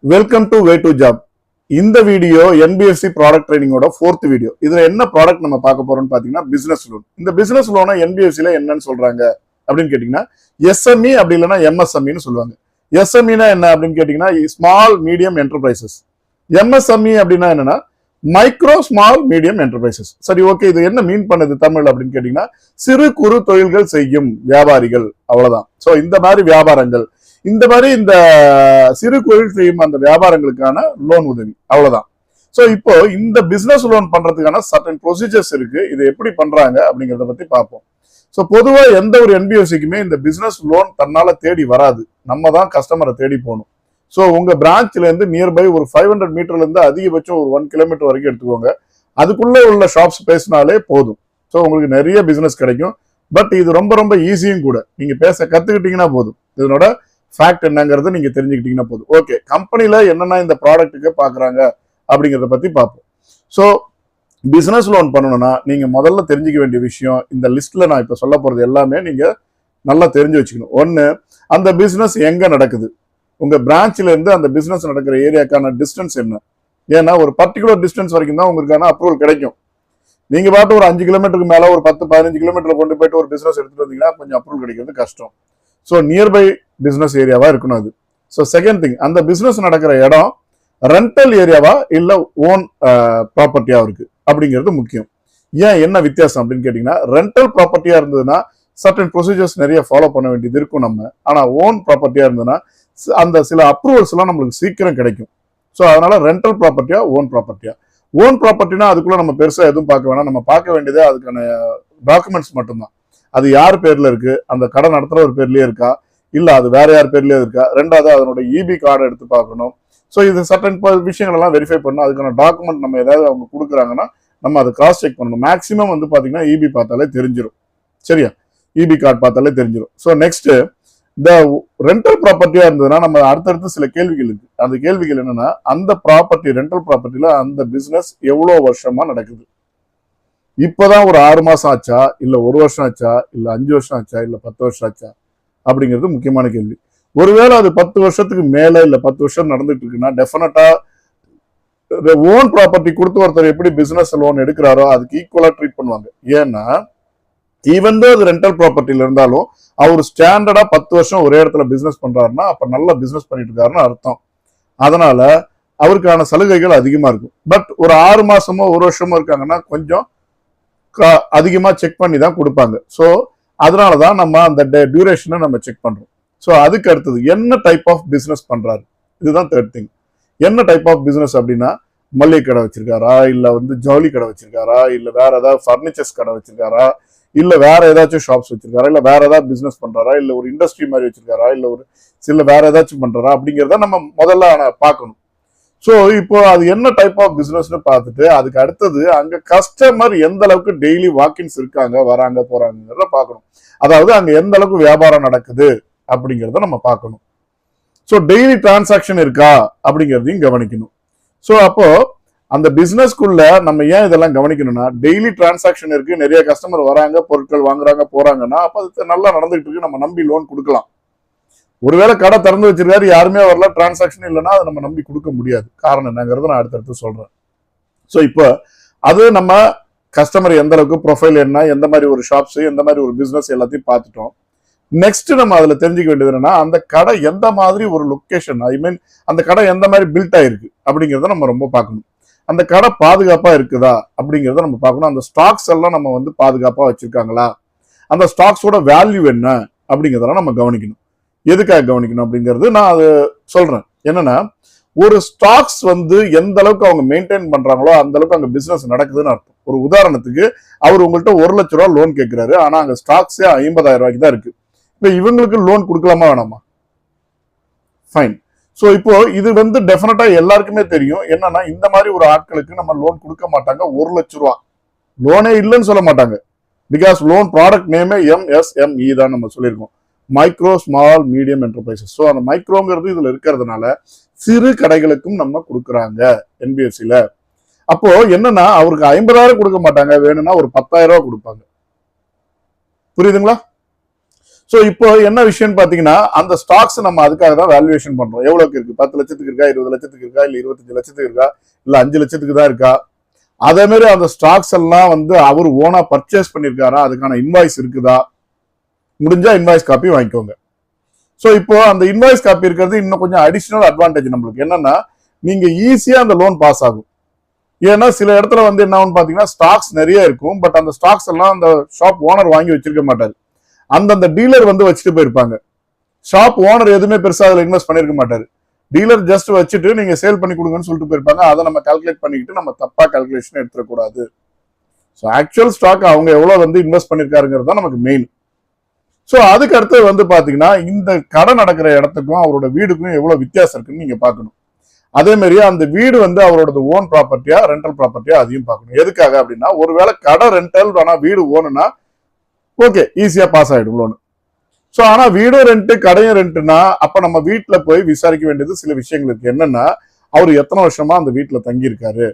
Welcome to way to job. இந்த வீடியோ NBFC product ட்ரைனிங்கோட 4th வீடியோ. இதுல என்ன ப்ராடக்ட் நம்ம பார்க்க போறோம்னு பாத்தீங்கன்னா பிசினஸ் லோன். இந்த பிசினஸ் லோனை என்பிஎஃப்சில என்னன்னு சொல்றாங்க அப்படின்னு கேட்டீங்கன்னா எஸ்எம்இ அப்படி இல்லைன்னா எம்எஸ்எம்இன்னு சொல்லுவாங்க. எஸ்எம்இனா என்ன அப்படின்னு கேட்டீங்கன்னா ஸ்மால் மீடியம் என்டர்பிரைசஸ். எம்எஸ்எம்இ அப்படின்னா என்னன்னா மைக்ரோ ஸ்மால் மீடியம் என்டர்பிரைசஸ். சரி, ஓகே, இது என்ன மீன் பண்ணுது தமிழ் அப்படின்னு கேட்டீங்கன்னா சிறு குறு தொழில்கள் செய்யும் வியாபாரிகள், அவ்வளவுதான். சோ இந்த மாதிரி வியாபாரங்கள், இந்த சிறு தொழில் செய்யும் அந்த வியாபாரங்களுக்கான லோன் உதவி, அவ்வளவுதான். சோ இப்போ இந்த பிசினஸ் லோன் பண்றதுக்கான சர்டன் ப்ரொசீஜர்ஸ் இருக்கு. இது எப்படி பண்றாங்க அப்படிங்கறத பத்தி பார்ப்போம். சோ பொதுவா எந்த ஒரு என்பிஎஸ்சிக்குமே இந்த பிசினஸ் லோன் தன்னால தேடி வராது. நம்ம தான் கஸ்டமரை தேடி போகணும். ஸோ உங்க பிரான்ச்ல இருந்து நியர்பை ஒரு 500 மீட்டர்ல இருந்து அதிகபட்சம் ஒரு 1 கிலோமீட்டர் வரைக்கும் எடுத்துக்கோங்க. அதுக்குள்ள உள்ள ஷாப்ஸ் பேசினாலே போதும். ஸோ உங்களுக்கு நிறைய பிசினஸ் கிடைக்கும். பட் இது ரொம்ப ரொம்ப ஈஸியும் கூட. நீங்க பேச கத்துக்கிட்டீங்கன்னா போதும். இதனோட ஃபேக்ட் என்னங்கிறது நீங்க தெரிஞ்சுக்கிட்டீங்கன்னா போதும். ஓகே, கம்பெனில என்னென்ன இந்த ப்ராடக்ட்டுக்கு பாக்குறாங்க அப்படிங்கிறத பத்தி பார்ப்போம். ஸோ பிசினஸ் லோன் பண்ணணும்னா நீங்க முதல்ல தெரிஞ்சுக்க வேண்டிய விஷயம், இந்த லிஸ்ட்ல நான் இப்ப சொல்ல போறது எல்லாமே நீங்க நல்லா தெரிஞ்சு வச்சுக்கணும். ஒன்னு, அந்த பிசினஸ் எங்க நடக்குது, உங்க பிரான்ச்ல இருந்து அந்த பிசினஸ் நடக்கிற ஏரியாக்கான டிஸ்டன்ஸ் என்ன. ஏன்னா ஒரு பர்டிகுலர் டிஸ்டன்ஸ் வரைக்கும் தான் உங்களுக்கான அப்ரூவல் கிடைக்கும். நீங்க பாட்டு ஒரு 5 கிலோமீட்டருக்கு மேல ஒரு 10-15 கிலோமீட்டர் கொண்டு போயிட்டு ஒரு பிசினஸ் எடுத்துட்டு வந்தீங்கன்னா கொஞ்சம் அப்ரூவல் கிடைக்கிறது கஷ்டம். ஸோ நியர்பை பிசினஸ் ஏரியாவா இருக்கணும் அது. ஸோ செகண்ட் திங், அந்த பிசினஸ் நடக்கிற இடம் ரெண்டல் ஏரியாவா இல்ல ஓன் ப்ராப்பர்ட்டியா இருக்கு அப்படிங்கிறது முக்கியம். ஏன், என்ன வித்தியாசம் அப்படின்னு கேட்டீங்கன்னா, ரெண்டல் ப்ராப்பர்ட்டியா இருந்ததுன்னா சர்டன் ப்ரொசீஜர்ஸ் நிறைய ஃபாலோ பண்ண வேண்டியது இருக்கும் நம்ம. ஆனா ஓன் ப்ராப்பர்ட்டியா இருந்ததுன்னா அந்த சில அப்ரூவல்ஸ் எல்லாம் நம்மளுக்கு சீக்கிரம் கிடைக்கும். ஸோ அதனால ரெண்டல் ப்ராப்பர்ட்டியா ஓன் ப்ராப்பர்ட்டியா. ஓன் ப்ராப்பர்ட்டினா அதுக்குள்ள நம்ம பெருசா எதுவும் பார்க்க வேணாம். நம்ம பார்க்க வேண்டியதே அதுக்கான டாக்குமெண்ட்ஸ் மட்டும்தான். அது யார் பேர்ல இருக்கு, அந்த கடை நடத்துற ஒரு பேர்லயே இருக்கா, இல்ல அது வேற யார் பேர்லயே இருக்கா, ரெண்டாவது அதனோட இபி கார்டு எடுத்து பார்க்கணும். ஸோ இது சர்டன் விஷயங்கள் எல்லாம் வெரிஃபை பண்ணணும். அதுக்கான டாக்குமெண்ட் நம்ம ஏதாவது அவங்க கொடுக்குறாங்கன்னா நம்ம அதை கிராஸ் செக் பண்ணணும். மேக்ஸிமம் வந்து பாத்தீங்கன்னா இபி பார்த்தாலே தெரிஞ்சிடும். சரியா, இபி கார்டு பார்த்தாலே தெரிஞ்சிடும். ஸோ நெக்ஸ்ட், இந்த ரெண்டல் ப்ராப்பர்ட்டியா இருந்ததுன்னா நம்ம அடுத்தடுத்து சில கேள்விகள் இருக்கு. அந்த கேள்விகள் என்னன்னா, அந்த ப்ராப்பர்ட்டி ரெண்டல் ப்ராப்பர்ட்டில அந்த பிசினஸ் எவ்வளவு வருஷமா நடக்குது. இப்பதான் ஒரு 6 மாசம் ஆச்சா, இல்ல 1 வருஷம் ஆச்சா, இல்ல 5 வருஷம் ஆச்சா, இல்ல 10 வருஷம் ஆச்சா அப்படிங்கிறது முக்கியமான கேள்வி. ஒருவேளை அது 10 வருஷத்துக்கு மேல இல்ல 10 வருஷம் நடந்துட்டு இருக்குன்னா டெஃபினட்டா ஓன் ப்ராப்பர்ட்டி கொடுத்து ஒருத்தர் எப்படி பிசினஸ் லோன் எடுக்கிறாரோ அதுக்கு ஈக்குவலா ட்ரீட் பண்ணுவாங்க. ஏன்னா ஈவன் தோ அது ரெண்டல் ப்ராப்பர்ட்டில இருந்தாலும் அவர் ஸ்டாண்டர்டா 10 வருஷம் ஒரே இடத்துல பிசினஸ் பண்றாருன்னா அப்ப நல்ல பிசினஸ் பண்ணிட்டு இருக்காருன்னு அர்த்தம். அதனால அவருக்கான சலுகைகள் அதிகமா இருக்கும். பட் ஒரு 6 மாசமோ 1 வருஷமோ இருக்காங்கன்னா கொஞ்சம் அதிகமா செக் பண்ணி தான் கொடுப்பாங்க. ஸோ அதனாலதான் நம்ம அந்த டியூரேஷனை நம்ம செக் பண்றோம். ஸோ அதுக்கு அடுத்தது என்ன டைப் ஆஃப் பிசினஸ் பண்றாரு, இதுதான் தேர்ட் திங். என்ன டைப் ஆஃப் பிசினஸ் அப்படின்னா, மல்லிகை கடை வச்சிருக்காரா, இல்ல ஜவுளி கடை வச்சிருக்காரா, இல்ல வேற ஏதாவது பர்னிச்சர்ஸ் கடை வச்சிருக்காரா, இல்ல வேற ஏதாச்சும் ஷாப்ஸ் வச்சிருக்காரா, இல்ல வேற ஏதாவது பிசினஸ் பண்றாரா, இல்ல ஒரு இண்டஸ்ட்ரி மாதிரி வச்சிருக்காரா, இல்ல ஒரு சில வேற ஏதாச்சும் பண்றாரா அப்படிங்கிறத நம்ம முதல்ல பார்க்கணும். ஸோ இப்போ அது என்ன டைப் ஆஃப் பிசினஸ்னு பார்த்துட்டு அதுக்கு அடுத்தது அங்க கஸ்டமர் எந்த அளவுக்கு டெய்லி வாக்கின்ஸ் இருக்காங்க, வராங்க, போறாங்கிறத பார்க்கணும். அதாவது அங்க எந்த அளவுக்கு வியாபாரம் நடக்குது அப்படிங்கிறத நம்ம பார்க்கணும். ஸோ டெய்லி டிரான்சாக்ஷன் இருக்கா அப்படிங்கிறதையும் கவனிக்கணும். ஸோ அப்போ அந்த பிசினஸ்க்குள்ள நம்ம ஏன் இதெல்லாம் கவனிக்கணும்னா, டெய்லி டிரான்சாக்ஷன் இருக்கு, நிறைய கஸ்டமர் வராங்க, பொருட்கள் வாங்குறாங்க, போறாங்கன்னா அப்ப அது நல்லா நடந்துகிட்டு இருக்கு, நம்ம நம்பி லோன் கொடுக்கலாம். ஒருவேளை கடை திறந்து வச்சிருக்காரு, யாருமே வரல, டிரான்சாக்ஷன் இல்லைன்னா அதை நம்ம நம்பி கொடுக்க முடியாது. காரணம் என்னங்கிறத நான் அடுத்தடுத்து சொல்றேன். ஸோ இப்போ அது நம்ம கஸ்டமர் எந்த அளவுக்கு ப்ரொஃபைல் என்ன, எந்த மாதிரி ஒரு ஷாப்ஸ், எந்த மாதிரி ஒரு பிசினஸ் எல்லாத்தையும் பார்த்துட்டோம். நெக்ஸ்ட் நம்ம அதுல தெரிஞ்சுக்க வேண்டியது என்னன்னா, அந்த கடை எந்த மாதிரி ஒரு லொக்கேஷன், ஐ மீன் அந்த கடை எந்த மாதிரி பில்ட் ஆயிருக்கு அப்படிங்கிறத நம்ம ரொம்ப பார்க்கணும். அந்த கடை பாதுகாப்பா இருக்குதா அப்படிங்கிறத நம்ம பார்க்கணும். அந்த ஸ்டாக்ஸ் எல்லாம் நம்ம பாதுகாப்பா வச்சிருக்காங்களா, அந்த ஸ்டாக்ஸோட வேல்யூ என்ன அப்படிங்கிறதெல்லாம் நம்ம கவனிக்கணும். எதுக்காக கவனிக்கணும் அப்படிங்கிறது நான் அது சொல்றேன். என்னன்னா, ஒரு ஸ்டாக்ஸ் எந்த அளவுக்கு அவங்க மெயின்டைன் பண்றாங்களோ அந்த அளவுக்கு அங்க பிசினஸ் நடக்குதுன்னு அர்த்தம். ஒரு உதாரணத்துக்கு அவர் உங்கள்கிட்ட 1 லட்ச ரூபா லோன் கேட்கிறாரு, ஆனா அங்க ஸ்டாக்ஸே 50,000 ரூபாய்க்கு தான் இருக்கு. இப்ப இவங்களுக்கு லோன் கொடுக்கலாமா வேணாமா? ஃபைன். சோ இப்போ இது டெஃபினட்டா எல்லாருக்குமே தெரியும். என்னன்னா, இந்த மாதிரி ஒரு ஆட்களுக்கு நம்ம லோன் கொடுக்க மாட்டாங்க. 1 லட்ச ரூபா லோனே இல்லைன்னு சொல்ல மாட்டாங்க. பிகாஸ் லோன் ப்ராடக்ட் நேமே MSME தான் நம்ம சொல்லியிருக்கோம், micro small medium enterprises. So அந்த மைக்ரோங்கிறது இதுல இருக்கிறதுனால சிறு கடைகளுக்கும் நம்ம கொடுக்குறாங்க என்பிஎஃப்சில. அப்போ என்னன்னா, அவருக்கு 50,000 கொடுக்க மாட்டாங்க, வேணும்னா ஒரு 10,000 ரூபாய் கொடுப்பாங்க. புரியுதுங்களா? ஸோ இப்போ என்ன விஷயம்னு பாத்தீங்கன்னா அந்த ஸ்டாக்ஸ் நம்ம அதுக்காக தான் வேல்யூவேஷன் பண்றோம். எவ்வளவுக்கு இருக்கு? 10 லட்சத்துக்கு இருக்கா, 20 லட்சத்துக்கு இருக்கா, இல்ல 25 லட்சத்துக்கு இருக்கா, இல்ல 5 லட்சத்துக்கு தான் இருக்கா? அதே மாதிரி அந்த ஸ்டாக்ஸ் எல்லாம் வந்து அவர் ஓனா பர்ச்சேஸ் பண்ணிருக்காரா, அதுக்கான இன்வாய்ஸ் இருக்குதா? முடிஞ்சா இன்வாய்ஸ் காப்பி வாங்கிக்கோங்க. ஸோ இப்போ அந்த இன்வாய்ஸ் காப்பி இருக்கிறது இன்னும் கொஞ்சம் அடிஷனல் அட்வான்டேஜ் நம்மளுக்கு. என்னன்னா நீங்க ஈஸியா அந்த லோன் பாஸ் ஆகும். ஏன்னா சில இடத்துல வந்து என்ன பாத்தீங்கன்னா ஸ்டாக்ஸ் நிறைய இருக்கும், பட் அந்த ஸ்டாக்ஸ் எல்லாம் அந்த ஷாப் ஓனர் வாங்கி வச்சிருக்க மாட்டாரு. அந்தந்த டீலர் வந்து வச்சுட்டு போயிருப்பாங்க. ஷாப் ஓனர் எதுவுமே பெருசா அதுல இன்வெஸ்ட் பண்ணிருக்க மாட்டாரு. டீலர் ஜஸ்ட் வச்சுட்டு நீங்க சேல் பண்ணி கொடுங்கன்னு சொல்லிட்டு போயிருப்பாங்க. அதை நம்ம கால்குலேட் பண்ணிக்கிட்டு நம்ம தப்பா கால்குலேஷன் எடுத்துடக்கூடாது. ஸோ ஆக்சுவல் ஸ்டாக் அவங்க எவ்வளவு வந்து இன்வெஸ்ட் பண்ணிருக்காருங்கிறது தான் நமக்கு மெயின். ஸோ அதுக்கு அடுத்து வந்து பாத்தீங்கன்னா இந்த கடை நடக்கிற இடத்துக்கும் அவரோட வீடுக்கும் எவ்வளவு வித்தியாசம் இருக்குன்னு நீங்க பாக்கணும். அதே மாதிரி அந்த வீடு வந்து அவரோட ஓன் ப்ராப்பர்ட்டியா ரெண்டல் ப்ராப்பர்ட்டியா அதையும் பார்க்கணும். எதுக்காக அப்படின்னா ஒருவேளை கடை ரெண்டல் ஆனா வீடு ஓனுனா ஓகே ஈஸியா பாஸ் ஆயிடும் லோனு. ஸோ ஆனா வீடும் ரெண்ட் கடையும் ரெண்ட்னா அப்ப நம்ம வீட்டுல போய் விசாரிக்க வேண்டியது சில விஷயங்கள் இருக்கு. என்னன்னா அவர் எத்தனை வருஷமா அந்த வீட்டுல தங்கி இருக்காரு,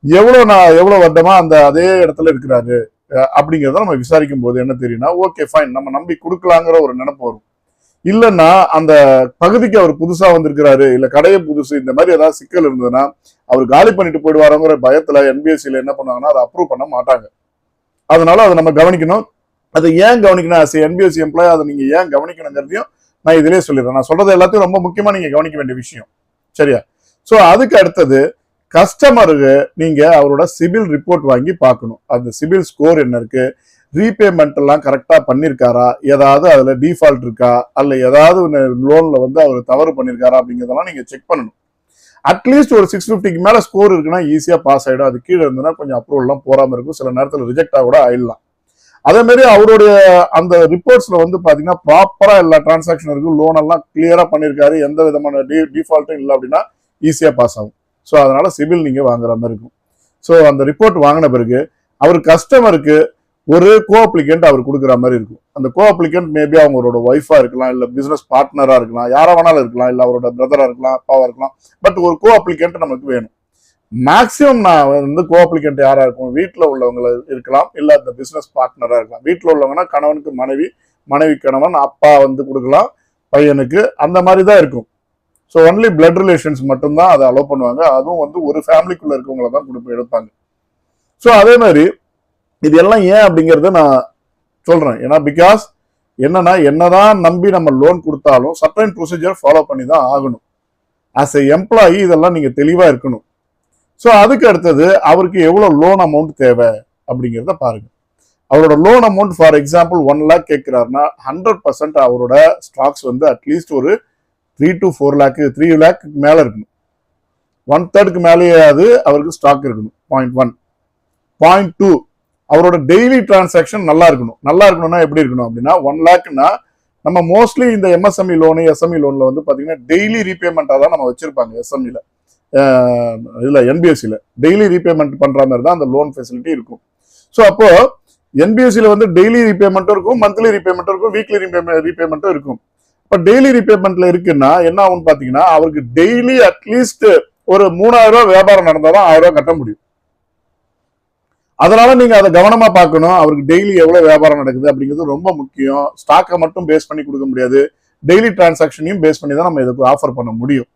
எவ்வளவு வருடமா அந்த அதே இடத்துல இருக்கிறாரு அப்படிங்கிறத நம்ம விசாரிக்கும் போது என்ன தெரியும்னா ஓகே ஃபைன் நம்ம நம்பி கொடுக்கலாங்கிற ஒரு நினைப்பு வரும். இல்லைன்னா அந்த பகுதிக்கு அவர் புதுசா வந்திருக்கிறாரு, இல்ல கடையை புதுசு, இந்த மாதிரி ஏதாவது சிக்கல் இருந்ததுன்னா அவர் காலி பண்ணிட்டு போயிடுவாருங்கிற பயத்துல என்பிஎஸ்சியில என்ன பண்ணாங்கன்னா அதை அப்ரூவ் பண்ண மாட்டாங்க. அதனால அதை நம்ம கவனிக்கணும். அதை ஏன் கவனிக்கணும்? என்பிஎஸ்சி எம்ப்ளாய் அதை நீங்க ஏன் கவனிக்கணுங்கிறதையும் நான் இதுலயே சொல்லிடுறேன். நான் சொல்றது எல்லாத்தையும் ரொம்ப முக்கியமா நீங்க கவனிக்க வேண்டிய விஷயம். சரியா? சோ அதுக்கு அடுத்தது கஸ்டமருக்கு நீங்க அவரோட சிபில் ரிப்போர்ட் வாங்கி பார்க்கணும். அந்த சிபில் ஸ்கோர் என்ன இருக்கு, ரீபேமெண்ட் எல்லாம் கரெக்டா பண்ணிருக்காரா, ஏதாவது அதுல டிஃபால்ட் இருக்கா, அல்ல ஏதாவது லோன்ல வந்து அவர் தவறு பண்ணிருக்காரா அப்படிங்கிறதெல்லாம் நீங்க செக் பண்ணணும். அட்லீஸ்ட் ஒரு 650க்கு மேல ஸ்கோர் இருக்குன்னா ஈஸியா பாஸ் ஆயிடும். அது கீழே இருந்ததுன்னா கொஞ்சம் அப்ரூவல் எல்லாம் போறாம இருக்கும், சில நேரத்தில் ரிஜெக்டா கூட ஆயிடலாம். அதே மாதிரி அவருடைய அந்த ரிப்போர்ட்ஸ்ல வந்து பாத்தீங்கன்னா ப்ராப்பரா எல்லா டிரான்சாக்ஷன் இருக்கும், லோன் எல்லாம் கிளியரா பண்ணிருக்காரு, எந்த விதமான டிஃபால்ட்டும் இல்லை அப்படின்னா ஈஸியா பாஸ் ஆகும். ஸோ அதனால சிபில் நீங்க வாங்குற மாதிரி இருக்கும். ஸோ அந்த ரிப்போர்ட் வாங்கின பிறகு அவர் கஸ்டமருக்கு ஒரு கோ அப்ளிகண்ட் அவர் கொடுக்குற மாதிரி இருக்கும். அந்த கோ அப்ளிகண்ட் மேபி அவங்களோட ஒய்ஃபா இருக்கலாம், இல்ல பிசினஸ் பார்ட்னரா இருக்கலாம், யாரா வேணாலும் இருக்கலாம், இல்ல அவரோட பிரதரா இருக்கலாம், அப்பாவா இருக்கலாம். பட் ஒரு கோ அப்ளிகண்ட் நமக்கு வேணும். மேக்சிமம் நான் வந்து கோ அப்ளிகண்ட் யாரா இருக்கும், வீட்டில் உள்ளவங்க இருக்கலாம், இல்ல அந்த பிசினஸ் பார்ட்னரா இருக்கலாம். வீட்டில் உள்ளவங்கன்னா கணவனுக்கு மனைவி, மனைவி கணவன், அப்பா வந்து கொடுக்கலாம் பையனுக்கு, அந்த மாதிரி தான் இருக்கும். ஸோ ஒன்லி பிளட் ரிலேஷன்ஸ் மட்டும்தான் அதை அலோவ் பண்ணுவாங்க. அதுவும் வந்து ஒரு ஃபேமிலிக்குள்ள இருக்கவங்கள தான் எடுப்பாங்க. ஸோ அதே மாதிரி இது எல்லாம் ஏன் அப்படிங்கறத நான் சொல்றேன். ஏன்னா பிகாஸ் என்னதான் நம்பி நம்ம லோன் கொடுத்தாலும் சர்டைன் ப்ரொசீஜர் ஃபாலோ பண்ணி தான் ஆகணும். ஆஸ் எ எம்ப்ளாயி இதெல்லாம் நீங்க தெளிவா இருக்கணும். ஸோ அதுக்கு அடுத்தது அவருக்கு எவ்வளவு லோன் அமௌண்ட் தேவை அப்படிங்கிறத பாருங்க. அவரோட loan amount for example 1 lakh கேட்கிறாருன்னா 100% அவரோட ஸ்டாக்ஸ் வந்து அட்லீஸ்ட் ஒரு 3 to 4 lakh 3 lakh மேல இருக்கணும். 1/3 மேலேயாவது அவருக்கு ஸ்டாக் இருக்கணும். பாயிண்ட் 1. பாயிண்ட் 2 அவரோட டெய்லி டிரான்சாக்ஷன் நல்லா இருக்கணும். நல்லா இருக்கணும்னா எப்படி இருக்கணும் அப்படின்னா 1 lakhனா நம்ம மோஸ்ட்லி இந்த எம்எஸ்எம்இ லோனு எஸ்எம்இ லோன்ல வந்து பாத்தீங்கன்னா டெய்லி ரீபேமெண்டா தான் நம்ம வச்சிருப்பாங்க. எஸ்எம்இல இல்ல என்பிஎஸ்சியில டெய்லி ரீபேமெண்ட் பண்ற மாதிரி தான் அந்த லோன் ஃபெசிலிட்டி இருக்கும். ஸோ அப்போ என்பிஎஸ்சியில வந்து டெய்லி ரீபேமெண்ட்டும் இருக்கும், மந்த்லி ரீபேமெண்ட்டும் இருக்கும், வீக்லி ரீபேமெண்ட்டும் இருக்கும். இப்போ டெய்லி ரீபேமெண்ட்ல இருக்குன்னா என்ன ஆகும்னு பாத்தீங்கன்னா அவருக்கு டெய்லி அட்லீஸ்ட் ஒரு 3000 ரூபாய் வியாபாரம் நடந்தாதான் 1000 ரூபாய் கட்ட முடியும். அதனால நீங்க அதை கவனமா பார்க்கணும். அவருக்கு டெய்லி எவ்வளவு வியாபாரம் நடக்குது அப்படிங்கிறது ரொம்ப முக்கியம். ஸ்டாக்கை மட்டும் பேஸ் பண்ணி கொடுக்க முடியாது, டெய்லி டிரான்சாக்ஷனையும் பேஸ் பண்ணி தான் நம்ம இதுக்கு ஆஃபர் பண்ண முடியும்.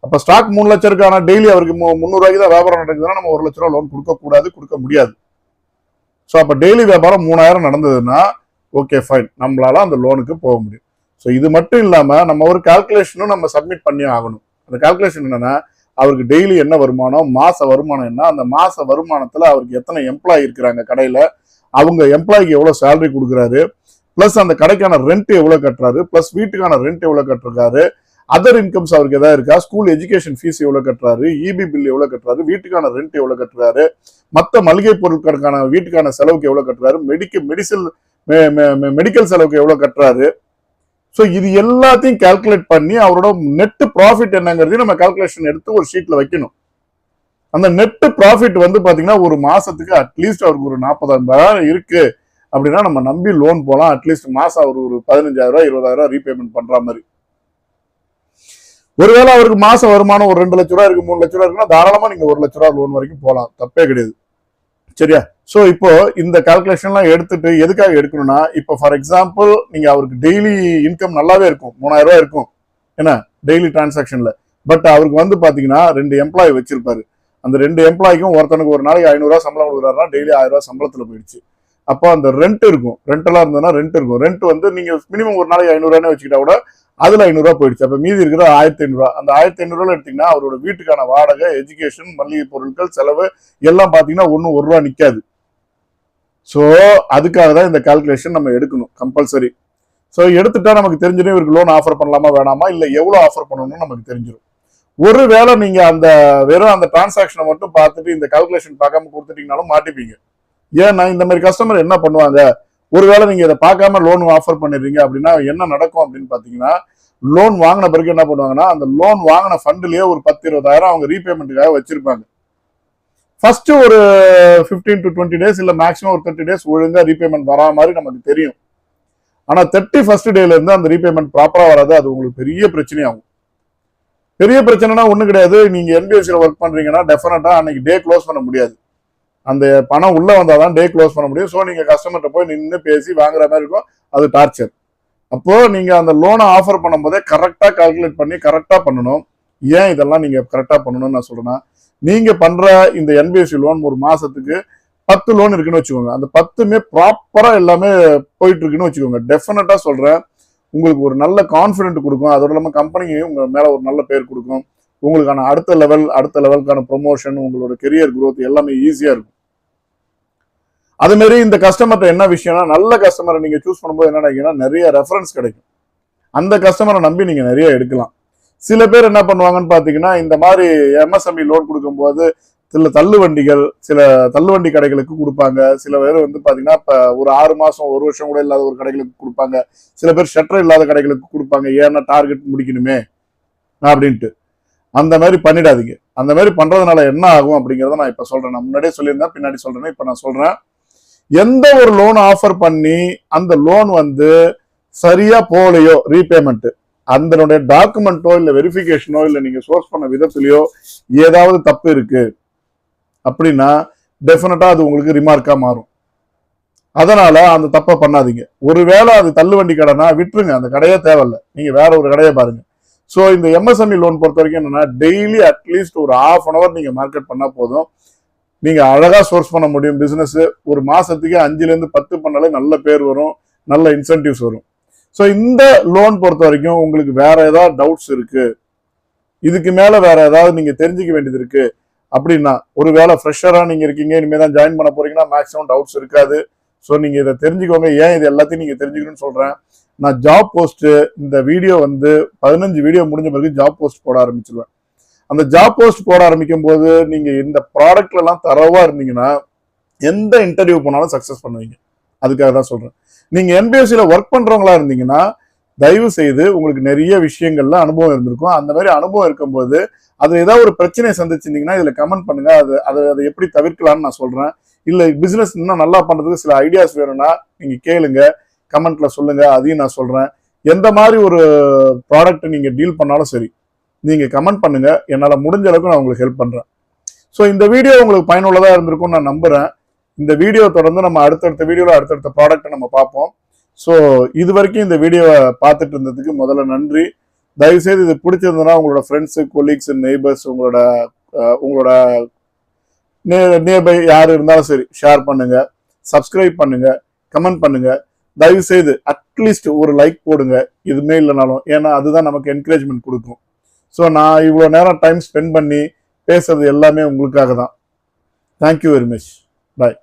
அப்ப ஸ்டாக் 3 லட்சம் இருக்கு, ஆனா டெய்லி அவருக்கு 300 ரூபாய்க்கு தான் வியாபாரம் நடக்குதுன்னா நம்ம 1 லட்ச ரூபாய் லோன் கொடுக்க முடியாது. ஸோ அப்ப டெய்லி வியாபாரம் 3000 நடந்ததுன்னா ஓகே ஃபைன், நம்மளால அந்த லோனுக்கு போக முடியும். ஸோ இது மட்டும் இல்லாம நம்ம ஒரு கால்குலேஷனும் நம்ம சப்மிட் பண்ணி ஆகணும். அந்த கால்குலேஷன் என்னன்னா அவருக்கு டெய்லி என்ன வருமானம், மாச வருமானம் என்ன, அந்த மாச வருமானத்துல அவருக்கு எத்தனை எம்ப்ளாயி இருக்கிறாங்க கடையில, அவங்க எம்ப்ளாய்க்கு எவ்வளவு சேலரி கொடுக்குறாரு, பிளஸ் அந்த கடைக்கான ரெண்ட் எவ்வளவு கட்டுறாரு, பிளஸ் வீட்டுக்கான ரெண்ட் எவ்வளவு கட்டுறாரு, அதர் இன்கம்ஸ் அவருக்கு ஏதாவது இருக்கா, ஸ்கூல் எஜுகேஷன் ஃபீஸ் எவ்வளவு கட்டுறாரு, இபி பில் எவ்வளவு கட்டுறாரு, வீட்டுக்கான ரெண்ட் எவ்வளவு கட்டுறாரு, மற்ற மளிகை பொருட்களுக்கான வீட்டுக்கான செலவுக்கு எவ்வளவு கட்டுறாரு, மெடிக்கல் செலவுக்கு எவ்வளவு கட்டுறாரு. ஸோ இது எல்லாத்தையும் கால்குலேட் பண்ணி அவரோட நெட் ப்ராஃபிட் என்னங்கிறதையும் நம்ம கால்குலேஷன் எடுத்து ஒரு ஷீட்ல வைக்கணும். அந்த நெட் ப்ராஃபிட் வந்து பாத்தீங்கன்னா ஒரு மாசத்துக்கு அட்லீஸ்ட் அவருக்கு ஒரு 40,000 இருக்கு அப்படின்னா நம்ம நம்பி லோன் போலாம். அட்லீஸ்ட் மாசம் அவர் ஒரு 15,000 20,000 ரீபேமெண்ட் பண்ற மாதிரி. ஒருவேளை அவருக்கு மாச வருமானம் ஒரு 2 லட்ச ரூபாய் இருக்கு, 3 லட்ச ரூபாய் இருக்குன்னா தாராளமா நீங்க 1 லட்ச ரூபாய் லோன் வரைக்கும் போகலாம், தப்பே கிடையாது. சரியா? ஸோ இப்போ இந்த கால்குலேஷன்லாம் எடுத்துட்டு எதுக்காக எடுக்கணும்னா, இப்போ ஃபார் எக்ஸாம்பிள் நீங்க அவருக்கு டெய்லி இன்கம் நல்லாவே இருக்கும், 3000 ரூபாய் இருக்கும் என்ன டெய்லி டிரான்சாக்ஷன்ல. பட் அவருக்கு வந்து பாத்தீங்கன்னா 2 எம்ப்ளாயி வச்சிருப்பாரு. அந்த 2 எம்ப்ளாய்க்கும் ஒருத்தனுக்கு ஒரு நாளைக்கு 500 ரூபாய் சம்பளம் கொடுக்குறாருன்னா டெய்லி 1000 ரூபாய் சம்பளத்துல போயிடுச்சு. அப்போ அந்த ரெண்ட் இருக்கும், ரெண்டெல்லாம் இருந்ததுன்னா ரெண்ட் இருக்கும். ரெண்ட் வந்து நீங்க மினிமம் ஒரு நாளைக்கு 500 ரூபாய் வச்சுக்கிட்டா கூட அதுல 500 ரூபாய் போயிடுச்சு. அப்ப மீதி இருக்கிற 1500 ரூபாய். அந்த 1500 ரூபாய் எடுத்தீங்கன்னா அவரோட வீட்டுக்கான வாடகை, எஜுகேஷன், மளிகை பொருட்கள் செலவு எல்லாம் பாத்தீங்கன்னா ஒன்னும் 1 ரூபாய் நிக்காது. ஸோ அதுக்காக தான் இந்த கால்குலேஷன் நம்ம எடுக்கணும் கம்பல்சரி. ஸோ எடுத்துட்டா நமக்கு தெரிஞ்சிடும் இவருக்கு லோன் ஆஃபர் பண்ணலாமா வேணாமா, இல்லை எவ்வளோ ஆஃபர் பண்ணணும்னு நமக்கு தெரிஞ்சிடும். ஒருவேளை நீங்க அந்த வெறும் அந்த டிரான்சாக்ஷனை மட்டும் பார்த்துட்டு இந்த கால்குலேஷன் பார்க்காம கொடுத்துட்டீங்கனாலும் மாட்டிப்பீங்க. ஏன்னா இந்த மாதிரி கஸ்டமர் என்ன பண்ணுவாங்க, ஒருவேளை நீங்க இதை பார்க்காம லோன் ஆஃபர் பண்ணிடுறீங்க அப்படின்னா என்ன நடக்கும் அப்படின்னு பாத்தீங்கன்னா, லோன் வாங்கின பிறகு என்ன பண்ணுவாங்கன்னா, அந்த லோன் வாங்கின ஃபண்ட்லயே ஒரு 10-20,000 அவங்க ரீபேமெண்ட்டுக்காக வச்சிருப்பாங்க. ஃபர்ஸ்ட் ஒரு 15 to 20 days இல்ல மேக்ஸிமம் ஒரு 30 days ஒழுங்கா ரீபேமெண்ட் வரா மாதிரி நமக்கு தெரியும். ஆனா 31st டேல இருந்து அந்த ரீபேமெண்ட் ப்ராப்பரா வராது. அது உங்களுக்கு பெரிய பிரச்சனையாகும். பெரிய பிரச்சனைனா ஒண்ணும் கிடையாது. நீங்க என்பிஎஸ்சியில் ஒர்க் பண்றீங்கன்னா டெஃபினட்டா அன்னைக்கு டே க்ளோஸ் பண்ண முடியாது. அந்த பணம் உள்ள வந்தாதான் டே க்ளோஸ் பண்ண முடியும். ஸோ நீங்க கஸ்டமர்கிட்ட போய் நின்று பேசி வாங்குற மாதிரி இருக்கும். அது டார்ச்சர். அப்போ நீங்க அந்த லோனை ஆஃபர் பண்ணும் போதே கரெக்டா கால்குலேட் பண்ணி கரெக்டா பண்ணணும். ஏன் இதெல்லாம் நீங்க கரெக்டா பண்ணணும்னு நான் சொல்றேன்னா, நீங்க பண்ற இந்த என்பிஎஸ்சி லோன் ஒரு மாசத்துக்கு 10 லோன் இருக்குன்னு வச்சுக்கோங்க. அந்த 10மே ப்ராப்பரா எல்லாமே போயிட்டு இருக்குன்னு வச்சுக்கோங்க. டெஃபினட்டா சொல்றேன், உங்களுக்கு ஒரு நல்ல கான்ஃபிடென்ட் கொடுக்கும். அதோட இல்லாமல் கம்பெனியும் உங்க மேல ஒரு நல்ல பேர் கொடுக்கும். உங்களுக்கான அடுத்த லெவலுக்கான ப்ரொமோஷன், உங்களோட கெரியர் குரோத் எல்லாமே ஈஸியா இருக்கும். அதே மாதிரி இந்த கஸ்டமர்கிட்ட என்ன விஷயம்னா, நல்ல கஸ்டமரை நீங்க சூஸ் பண்ணும்போது என்ன நினைக்கிறீங்கன்னா, நிறைய ரெஃபரன்ஸ் கிடைக்கும். அந்த கஸ்டமரை நம்பி நீங்க நிறைய எடுக்கலாம். சில பேர் என்ன பண்ணுவாங்கன்னு பாத்தீங்கன்னா, இந்த மாதிரி எம்எஸ்எம்இ லோன் கொடுக்கும்போது சில தள்ளுவண்டி கடைகளுக்கு கொடுப்பாங்க. சில பேர் வந்து பாத்தீங்கன்னா இப்ப ஒரு 6 மாசம் 1 வருஷம் கூட இல்லாத ஒரு கடைகளுக்கு கொடுப்பாங்க. சில பேர் ஷட்டர் இல்லாத கடைகளுக்கு கொடுப்பாங்க. ஏன்னா டார்கெட் முடிக்கணுமே அப்படின்ட்டு. அந்த மாதிரி பண்ணிடாதீங்க. அந்த மாதிரி பண்றதுனால என்ன ஆகும் அப்படிங்கறத நான் இப்ப சொல்றேன். நான் முன்னாடியே சொல்லியிருந்தேன், பின்னாடி சொல்றேன், இப்ப நான் சொல்றேன். எந்த ஒரு லோன் ஆஃபர் பண்ணி அந்த லோன் வந்து சரியா போகலையோ ரீபேமெண்ட், அதனுடைய டாக்குமெண்டோ இல்ல வெரிஃபிகேஷனோ இல்ல நீங்க சோர்ஸ் பண்ண விதத்திலயோ ஏதாவது தப்பு இருக்கு அப்படின்னா டெஃபினட்டா அது உங்களுக்கு ரிமார்க்கா மாறும். அதனால அந்த தப்பை பண்ணாதீங்க. ஒருவேளை அது தள்ளுவண்டி கடைனா விட்டுருங்க, அந்த கடையே தேவையில்லை, நீங்க வேற ஒரு கடையை பாருங்க. ஸோ இந்த எம்எஸ்எம்இ லோன் பொறுத்த வரைக்கும் என்னன்னா, டெய்லி அட்லீஸ்ட் ஒரு 1/2 hour நீங்க மார்க்கெட் பண்ணா போதும். நீங்க அழகா சோர்ஸ் பண்ண முடியும். பிசினஸ் ஒரு மாசத்துக்கு 5ல இருந்து 10 பண்ணாலே நல்ல பேர் வரும், நல்ல இன்சென்டிவ்ஸ் வரும். ஸோ இந்த லோன் பொறுத்த வரைக்கும் உங்களுக்கு வேற ஏதாவது டவுட்ஸ் இருக்கு, இதுக்கு மேல வேற ஏதாவது நீங்க தெரிஞ்சுக்க வேண்டியது இருக்கு அப்படின்னா, ஒருவேளை ஃப்ரெஷரா நீங்க இருக்கீங்க, இனிமேதான் ஜாயின் பண்ண போறீங்கன்னா மேக்ஸிமம் டவுட்ஸ் இருக்காது. ஸோ நீங்க இதை தெரிஞ்சுக்கோங்க. ஏன் இது எல்லாத்தையும் நீங்க தெரிஞ்சுக்கணும்னு சொல்றேன், நான் ஜாப் போஸ்ட் இந்த வீடியோ வந்து 15 வீடியோ முடிஞ்ச பிறகு ஜாப் போஸ்ட் போட ஆரம்பிச்சிருவேன். அந்த ஜாப் போஸ்ட் போட ஆரம்பிக்கும் போது நீங்க இந்த ப்ராடக்ட்ல எல்லாம் தரவா இருந்தீங்கன்னா எந்த இன்டர்வியூ போனாலும் சக்சஸ் பண்ணுவீங்க. அதுக்காக தான் சொல்றேன். நீங்க என்பிஎஸ்சியில ஒர்க் பண்றவங்களா இருந்தீங்கன்னா தயவு செய்து உங்களுக்கு நிறைய விஷயங்கள்ல அனுபவம் இருந்திருக்கும். அந்த மாதிரி அனுபவம் இருக்கும்போது அது ஏதாவது ஒரு பிரச்சனையை சந்திச்சிருந்தீங்கன்னா இதுல கமெண்ட் பண்ணுங்க. அதை எப்படி தவிர்க்கலாம்னு நான் சொல்றேன். இல்ல பிசினஸ் இன்னும் நல்லா பண்றதுக்கு சில ஐடியாஸ் வேணும்னா நீங்க கேளுங்க, கமெண்ட்ல சொல்லுங்க, அதையும் நான் சொல்றேன். எந்த மாதிரி ஒரு ப்ராடக்ட் நீங்க டீல் பண்ணாலும் சரி, நீங்க கமெண்ட் பண்ணுங்க. என்னால முடிஞ்ச அளவுக்கு நான் உங்களுக்கு ஹெல்ப் பண்றேன். ஸோ இந்த வீடியோ உங்களுக்கு பயனுள்ளதா இருந்திருக்கும்னு நான் நம்புறேன். இந்த வீடியோ தொடர்ந்து நம்ம அடுத்தடுத்த வீடியோல அடுத்தடுத்த ப்ராடக்ட்டை நம்ம பார்ப்போம். ஸோ இது வரைக்கும் இந்த வீடியோவை பார்த்துட்டு இருந்ததுக்கு முதல்ல நன்றி. தயவுசெய்து இது பிடிச்சிருந்ததுன்னா உங்களோட ஃப்ரெண்ட்ஸு, கொலீக்ஸ், நெய்பர்ஸ், உங்களோட நியர்பை யார் இருந்தாலும் சரி ஷேர் பண்ணுங்க, சப்ஸ்கிரைப் பண்ணுங்க, கமெண்ட் பண்ணுங்க. தயவு செய்து அட்லீஸ்ட் ஒரு லைக் போடுங்க, எதுவுமே இல்லைனாலும். ஏன்னா அதுதான் நமக்கு என்கரேஜ்மெண்ட் கொடுக்கும். ஸோ நான் இவ்வளோ நேரம் டைம் ஸ்பெண்ட் பண்ணி பேசுறது எல்லாமே உங்களுக்காக தான். Thank you very much. பாய்.